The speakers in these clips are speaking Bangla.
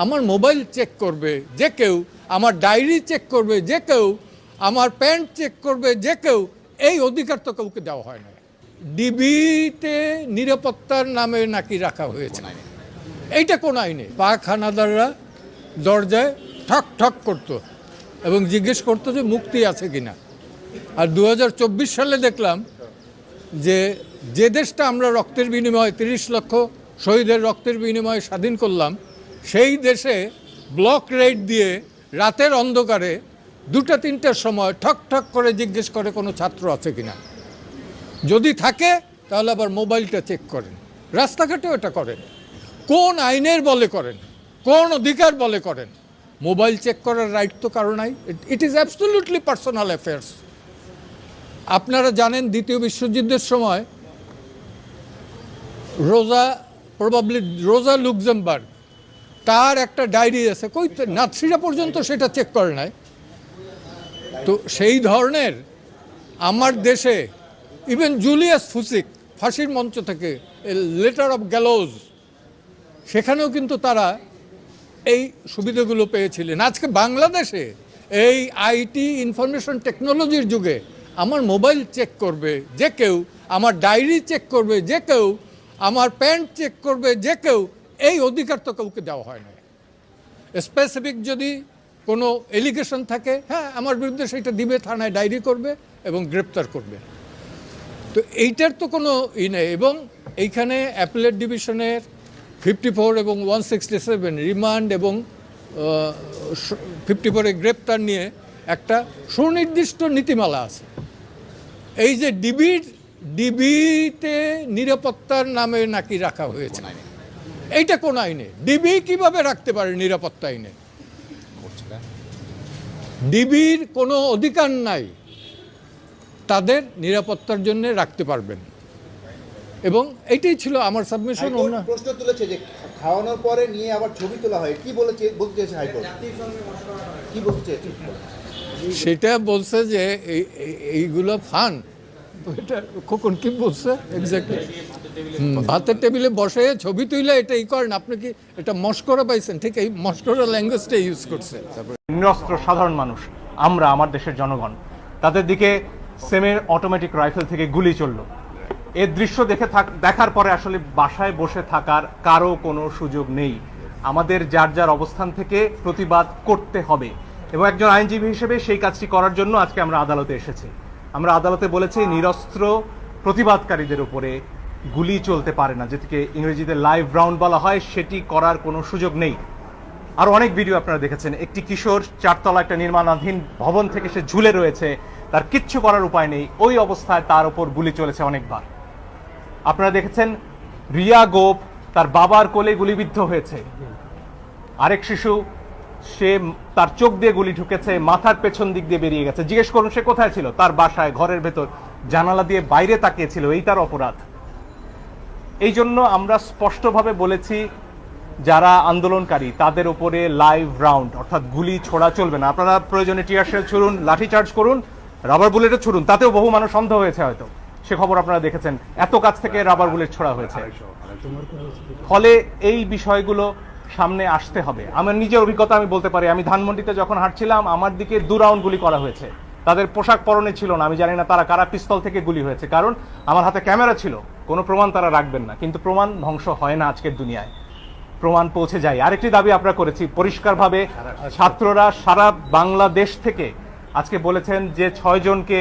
আমার মোবাইল চেক করবে যে কেউ, আমার ডায়েরি চেক করবে যে কেউ, আমার প্যান্ট চেক করবে যে কেউ, এই অধিকার তো কাউকে দেওয়া হয় না। ডিবিতে নিরাপত্তার নামে নাকি রাখা হয়েছে, এইটা কোন আইনে? পাক হানাদাররা দরজায় ঠক ঠক করতো এবং জিজ্ঞেস করতো যে মুক্তি আছে কিনা। আর 2024 সালে দেখলাম যে দেশটা আমরা রক্তের বিনিময়ে 30 লক্ষ শহীদের রক্তের বিনিময়ে স্বাধীন করলাম, সেই দেশে ব্লক রেড দিয়ে রাতের অন্ধকারে 2টা-3টার সময় ঠক ঠক করে জিজ্ঞেস করে কোনো ছাত্র আছে কিনা। যদি থাকে তাহলে আবার মোবাইলটা চেক করেন, রাস্তাঘাটেও এটা করেন। কোন আইনের বলে করেন, কোন অধিকার বলে করেন? মোবাইল চেক করার রাইট তো কারো নাই। It is absolutely personal affairs. আপনারা জানেন দ্বিতীয় বিশ্বযুদ্ধের সময় রোজা লুক্সেমবার্গ, তার একটা ডায়েরি আছে, কই নাৎসিরা পর্যন্ত সেটা চেক করে নাই। তো সেই ধরনের আমার দেশে ইভেন জুলিয়াস ফুসিক ফাঁসির মঞ্চ থেকে লেটার অফ গ্যালোজ, সেখানেও কিন্তু তারা এই সুবিধাগুলো পেয়েছিলেন। আজকে বাংলাদেশে এই আইটি ইনফরমেশন টেকনোলজির যুগে আমার মোবাইল চেক করবে যে কেউ, আমার ডায়েরি চেক করবে যে কেউ, আমার প্যান্ট চেক করবে যে কেউ, এই অধিকার তো কাউকে দেওয়া হয় না। স্পেসিফিক যদি কোনো এলিগেশন থাকে, হ্যাঁ আমার বিরুদ্ধে সেটা দিবে, থানায় ডায়েরি করবে এবং গ্রেপ্তার করবে। তো এইটার তো কোনো নেই। এবং এইখানে অ্যাপেলেট ডিভিশনের 54 এবং 167 রিমান্ড এবং 54-এ গ্রেপ্তার নিয়ে একটা সুনির্দিষ্ট নীতিমালা আছে। এই যে ডিবিতে নিরাপত্তার নামে নাকি রাখা হয়েছে, এইটা কোন আইনে? ডিবি কিভাবে রাখতে পারে নিরাপত্তা আইনে? ডিবির কোনো অধিকার নাই তাদের নিরাপত্তার জন্য রাখতে পারবেন। এবং এইটাই ছিল আমার সাবমিশন। প্রশ্ন তুলেছে যে খাওয়ানোর পরে নিয়ে আবার ছবি তোলা হয়, কি বলতে চেয়েছে হাইকোর্ট? কি বলতে চেয়েছে? সেটা বলছে যে এইগুলো ফান। এটা কখন কি বলছে এক্স্যাক্টলি? ভাতের টেবিলে বসে ছবি তুইলে এটা করেন, আপনি কি এটা মস্করা পাইছেন? ঠিক এই মস্করা ল্যাঙ্গুয়েজটা ইউজ করছে। নিরস্ত্র সাধারণ মানুষ আমরা, আমার দেশের জনগণ, তাদের দিকে সেমি অটোমেটিক রাইফেল থেকে গুলি চললো। এর দৃশ্য দেখার পরে আসলে বাসায় বসে থাকার কারো কোনো সুযোগ নেই। আমাদের যার যার অবস্থান থেকে প্রতিবাদ করতে হবে এবং একজন আইনজীবী হিসেবে সেই কাজটি করার জন্য আজকে আমরা আদালতে এসেছি। আমরা আদালতে বলেছি নিরস্ত্র প্রতিবাদকারীদের উপরে গুলি চলতে পারে না, যেটিকে ইংরেজিতে লাইভ রাউন্ড বলা হয়, সেটি করার কোনো সুযোগ নেই। আর অনেক ভিডিও আপনারা দেখেছেন, একটি কিশোর 4তলা একটা নির্মাণাধীন ভবন থেকে সে ঝুলে রয়েছে, তার কিচ্ছু করার উপায় নেই, ওই অবস্থায় তার উপর গুলি চলেছে অনেকবার। আপনারা দেখেছেন রিয়া গোপ তার বাবার কোলে গুলিবিদ্ধ হয়েছে। আরেক শিশু, সে তার চোখ দিয়ে গুলি ঢুকেছে, মাথার পেছন দিক দিয়ে বেরিয়ে গেছে। জিজ্ঞেস করুন সে কোথায় ছিল? তার বাসায়, ঘরের ভেতর, জানালা দিয়ে বাইরে তাকিয়েছিল। এই তার অপরাধ। এই জন্য আমরা স্পষ্টভাবে বলেছি যারা আন্দোলনকারী তাদের উপরে লাইভ রাউন্ড অর্থাৎ গুলি ছোড়া চলবে না। আপনারা প্রয়োজনে টিয়ার শেল ছুড়ুন, লাঠিচার্জ করুন, রাবার বুলেটও ছুড়ুন, তাতেও বহু মানুষ অন্ধ হয়েছে হয়তো, সে খবর আপনারা দেখেছেন। এত কাছ থেকে রাবার বুলেট ছোড়া হয়েছে। ফলে এই বিষয়গুলো সামনে আসতে হবে। আমার নিজের অভিজ্ঞতা আমি বলতে পারি, আমি ধানমন্ডিতে যখন হাঁটছিলাম আমার দিকে 2 রাউন্ড গুলি করা হয়েছে। তাদের পোশাক পরনে ছিল না, আমি জানি না তারা কারা পিস্তল থেকে গুলি হয়েছে, কারণ আমার হাতে ক্যামেরা ছিল। কোনো প্রমাণ তারা রাখবেন না, কিন্তু প্রমাণ ধ্বংস হয় না আজকের দুনিয়ায়, প্রমাণ পৌঁছে যায়। আরেকটি দাবি আমরা করেছি পরিষ্কারভাবে, ছাত্ররা সারা বাংলাদেশ থেকে আজকে বলেছেন যে 6 জনকে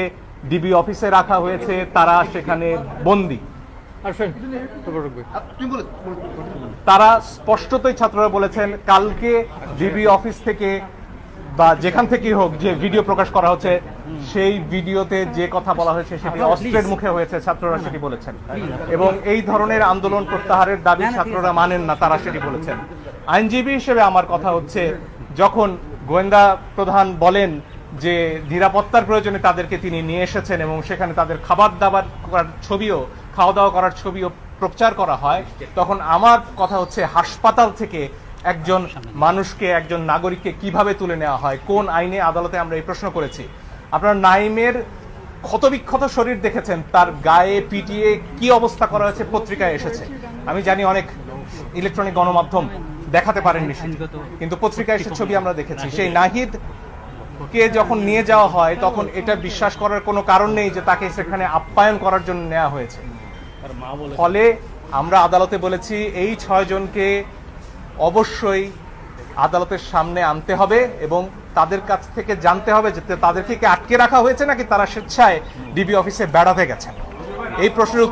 ডিবি অফিসে রাখা হয়েছে, তারা সেখানে বন্দী। তারা স্পষ্টতই ছাত্ররা বলেছেন কালকে ডিবি অফিস থেকে বা যেখান থেকেই হোক যে ভিডিও প্রকাশ করা হচ্ছে, সেই ভিডিওতে যে কথা বলা হয়েছে সেটি অস্ত্রের মুখে হয়েছে, ছাত্ররা সেটি বলেছেন। এবং এই ধরনের আন্দোলন প্রত্যাহারের দাবি ছাত্ররা মানেন না, তারা সেটি বলেছেন। আইনজীবী হিসেবে আমার কথা হচ্ছে, যখন গোয়েন্দা প্রধান বলেন যে নিরাপত্তার প্রয়োজনে তাদেরকে তিনি নিয়ে এসেছেন এবং সেখানে তাদের খাবার দাবার করার ছবিও, খাওয়া দাওয়া করার ছবিও প্রচার করা হয়, তখন আমার কথা হচ্ছে হাসপাতাল থেকে একজন মানুষকে, একজন নাগরিককে কিভাবে তুলে নেওয়া হয়, কোন আইনে? আদালতে আমরা এই প্রশ্ন করেছি। আপনারা নাইমের ক্ষতবিক্ষত শরীর দেখেছেন, তার গায়ে পিটিয়ে কি অবস্থা করা হয়েছে পত্রিকায় এসেছে। আমি জানি অনেক ইলেকট্রনিক গণমাধ্যম দেখাতে পারেননি সেটি। কিন্তু পত্রিকায় সে ছবি আমরা দেখেছি। সেই নাহিদ কে যখন নিয়ে যাওয়া হয় তখন এটা বিশ্বাস করার কোনো কারণ নেই যে তাকে সেখানে আপ্যায়ন করার জন্য নেওয়া হয়েছে। ফলে আমরা আদালতে বলেছি এই 6 জনকে অবশ্যই আদালতের সামনে আনতে হবে এবং তাদের কাছ থেকে জানতে হবে যে তাদেরকে কি আটকে রাখা হয়েছে নাকি তারা স্বেচ্ছায় ডিবি অফিসে বেড়াতে গেছেন। এই প্রশ্নের